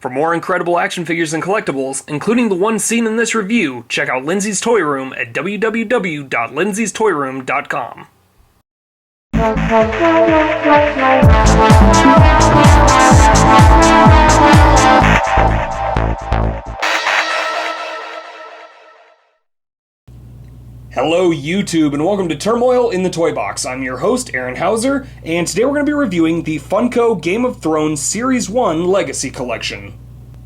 For more incredible action figures and collectibles, including the one seen in this review, check out Lindsay's Toy Room at www.lindsays.toyroom.com. Hello YouTube and welcome to Turmoil in the Toybox. I'm your host Aaron Hauser, and today we're going to be reviewing the Funko Game of Thrones Series 1 Legacy Collection.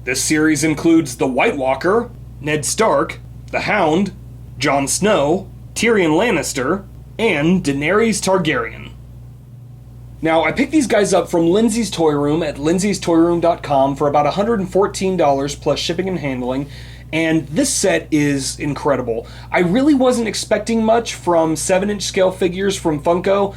This series includes the White Walker, Ned Stark, the Hound, Jon Snow, Tyrion Lannister, and Daenerys Targaryen. Now, I picked these guys up from Lindsay's Toy Room at lindsays.toyroom.com for about $114 plus shipping and handling. And this set is incredible. I really wasn't expecting much from 7-inch scale figures from Funko,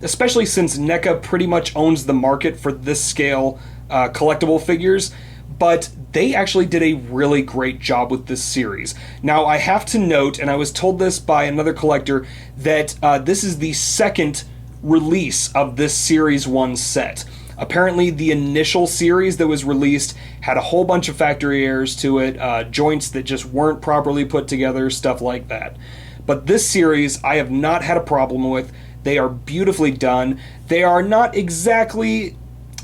especially since NECA pretty much owns the market for this scale collectible figures, but they actually did a really great job with this series. Now, I have to note, and I was told this by another collector, that this is the second release of this Series 1 set. Apparently, the initial series that was released had a whole bunch of factory errors to it, joints that just weren't properly put together, stuff like that. But this series, I have not had a problem with. They are beautifully done. They are not exactly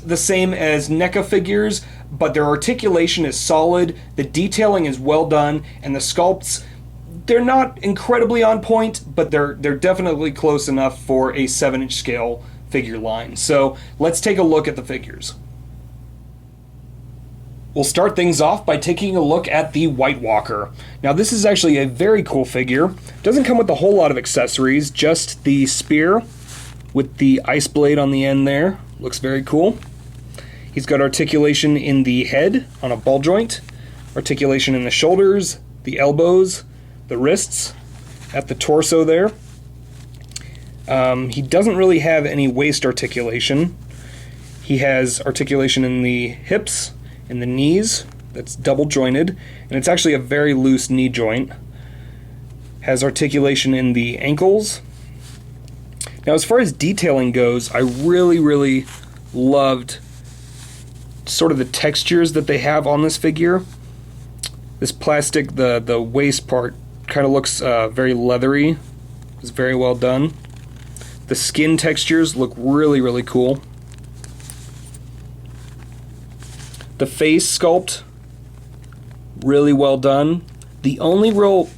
the same as NECA figures, but their articulation is solid, the detailing is well done, and the sculpts, they're not incredibly on point, but they're definitely close enough for a 7-inch scale figure line. So let's take a look at the figures. We'll start things off by taking a look at the White Walker. Now this is actually a very cool figure. Doesn't come with a whole lot of accessories, just the spear with the ice blade on the end there. Looks very cool. He's got articulation in the head on a ball joint, articulation in the shoulders, the elbows, the wrists, at the torso there. He doesn't really have any waist articulation. He has articulation in the hips and the knees that's double jointed, and it's actually a very loose knee joint. Has articulation in the ankles. Now as far as detailing goes, I really loved sort of the textures that they have on this figure. This plastic, the waist part kind of looks very leathery. It's very well done. The skin textures look really cool. The face sculpt, really well done. The only real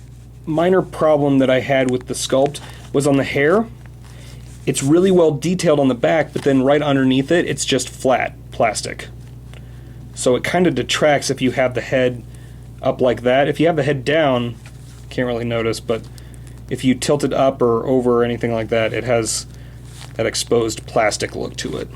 minor problem that I had with the sculpt was on the hair. It's really well detailed on the back, but then right underneath it, it's just flat plastic. So it kind of detracts if you have the head up like that. If you have the head down, can't really notice, but if you tilt it up or over or anything like that, it has that exposed plastic look to it.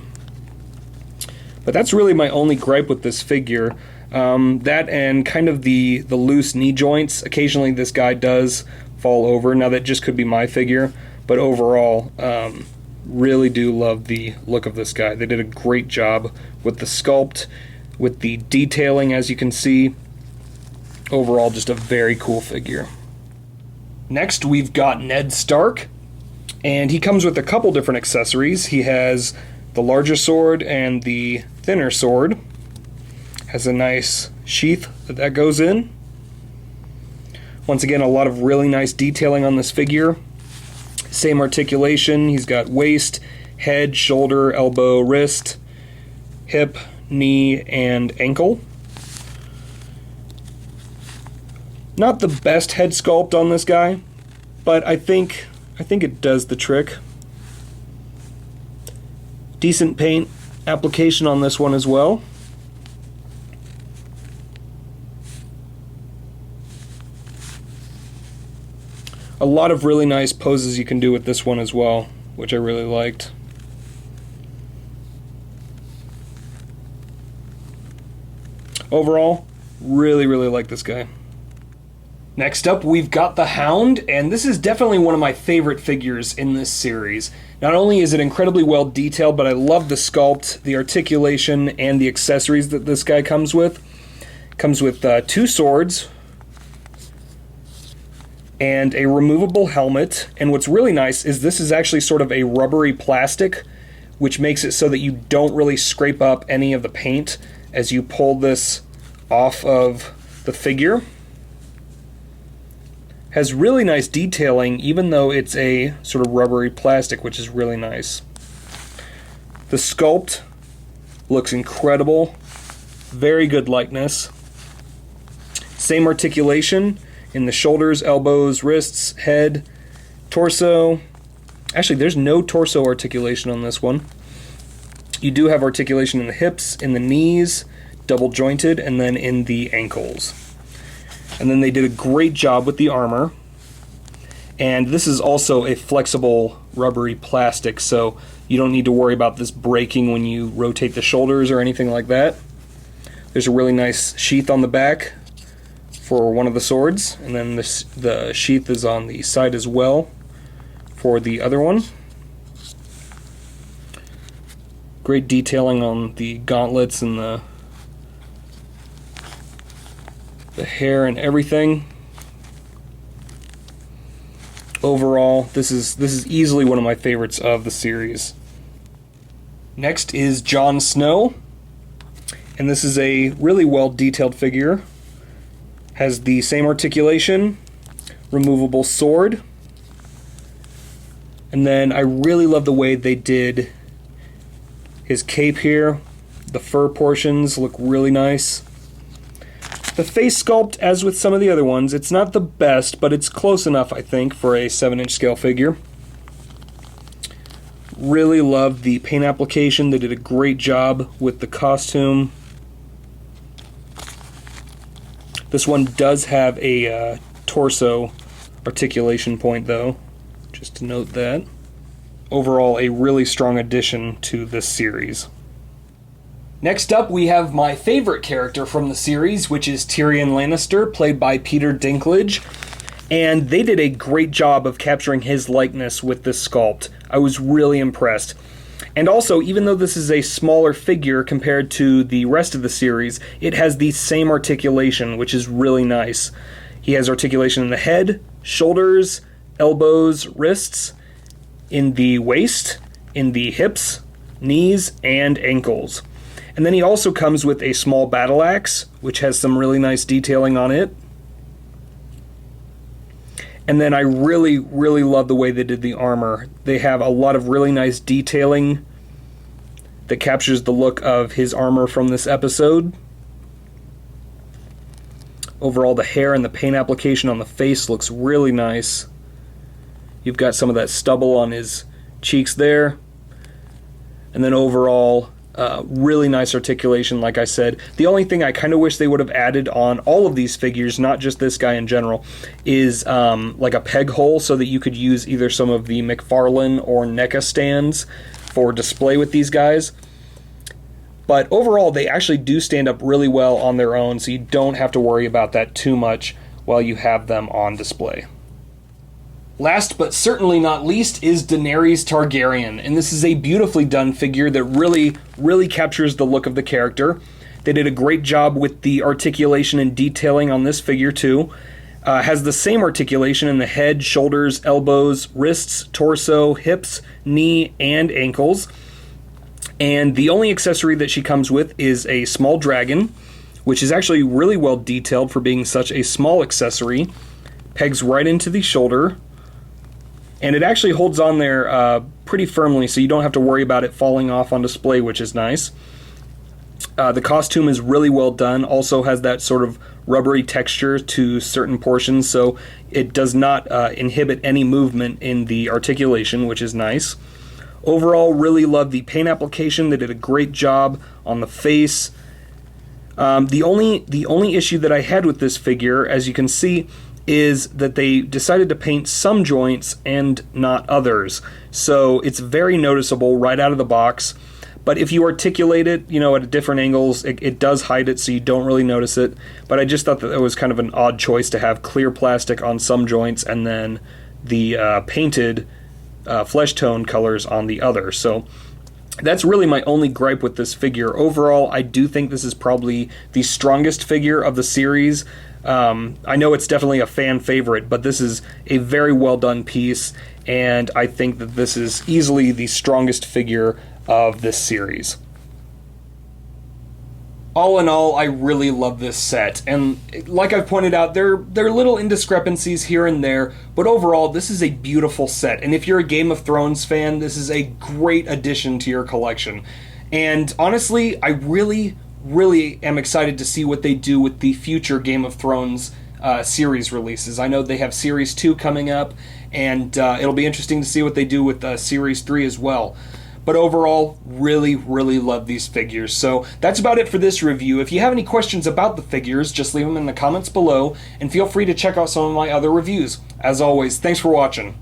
But that's really my only gripe with this figure. That and kind of the loose knee joints. Occasionally this guy does fall over. Now that just could be my figure, but overall, really do love the look of this guy. They did a great job with the sculpt, with the detailing, as you can see. Overall, just a very cool figure. Next, we've got Ned Stark, and he comes with a couple different accessories. He has the larger sword and the thinner sword. Has a nice sheath that goes in. Once again, a lot of really nice detailing on this figure. Same articulation. He's got waist, head, shoulder, elbow, wrist, hip, knee, and ankle. Not the best head sculpt on this guy, but I think it does the trick. Decent paint application on this one as well. A lot of really nice poses you can do with this one as well, which I really liked. Overall, really like this guy. Next up, we've got the Hound, and this is definitely one of my favorite figures in this series. Not only is it incredibly well detailed, but I love the sculpt, the articulation, and the accessories that this guy comes with. Comes with 2 swords, and a removable helmet, and what's really nice is this is actually sort of a rubbery plastic, which makes it so that you don't really scrape up any of the paint as you pull this off of the figure. Has really nice detailing, even though it's a sort of rubbery plastic, which is really nice. The sculpt looks incredible. Very good likeness. Same articulation in the shoulders, elbows, wrists, head, torso. Actually, there's no torso articulation on this one. You do have articulation in the hips, in the knees, double jointed, and then in the ankles. And then they did a great job with the armor. And this is also a flexible rubbery plastic, so you don't need to worry about this breaking when you rotate the shoulders or anything like that. There's a really nice sheath on the back for one of the swords, and then the sheath is on the side as well for the other one. Great detailing on the gauntlets and the hair and everything. Overall, this is easily one of my favorites of the series. Next is Jon Snow, and this is a really well detailed figure. Has the same articulation, removable sword, and then I really love the way they did his cape here. The fur portions look really nice. The face sculpt, as with some of the other ones, it's not the best, but it's close enough, I think, for a 7-inch scale figure. Really love the paint application. They did a great job with the costume. This one does have a torso articulation point, though, just to note that. Overall, a really strong addition to this series. Next up, we have my favorite character from the series, which is Tyrion Lannister, played by Peter Dinklage. And they did a great job of capturing his likeness with this sculpt. I was really impressed. And also, even though this is a smaller figure compared to the rest of the series, it has the same articulation, which is really nice. He has articulation in the head, shoulders, elbows, wrists, in the waist, in the hips, knees, and ankles. And then he also comes with a small battle axe, which has some really nice detailing on it. And then I really, really love the way they did the armor. They have a lot of really nice detailing that captures the look of his armor from this episode. Overall, the hair and the paint application on the face looks really nice. You've got some of that stubble on his cheeks there. And then overall, really nice articulation, like I said. The only thing I kind of wish they would have added on all of these figures, not just this guy in general, is like a peg hole so that you could use either some of the McFarlane or NECA stands for display with these guys. But overall, they actually do stand up really well on their own, so you don't have to worry about that too much while you have them on display. Last but certainly not least is Daenerys Targaryen, and this is a beautifully done figure that really captures the look of the character. They did a great job with the articulation and detailing on this figure too. Has the same articulation in the head, shoulders, elbows, wrists, torso, hips, knee, and ankles. And the only accessory that she comes with is a small dragon, which is actually really well detailed for being such a small accessory. Pegs right into the shoulder. And it actually holds on there pretty firmly, so you don't have to worry about it falling off on display, which is nice. The costume is really well done, also has that sort of rubbery texture to certain portions, so it does not inhibit any movement in the articulation, which is nice. Overall, really love the paint application. They did a great job on the face. The only issue that I had with this figure, as you can see, is that they decided to paint some joints and not others. So it's very noticeable right out of the box. But if you articulate it, at different angles, it does hide it, so you don't really notice it. But I just thought that it was kind of an odd choice to have clear plastic on some joints and then the painted flesh tone colors on the other. So that's really my only gripe with this figure. Overall, I do think this is probably the strongest figure of the series. I know it's definitely a fan favorite, but this is a very well done piece, and I think that this is easily the strongest figure of this series. All in all, I really love this set, and like I've pointed out, there are little indiscrepancies here and there, but overall, this is a beautiful set, and if you're a Game of Thrones fan, this is a great addition to your collection. And honestly, I really am excited to see what they do with the future Game of Thrones series releases. I know they have Series 2 coming up, and it'll be interesting to see what they do with Series 3 as well. But overall, really love these figures. So that's about it for this review. If you have any questions about the figures, just leave them in the comments below, and feel free to check out some of my other reviews. As always, thanks for watching.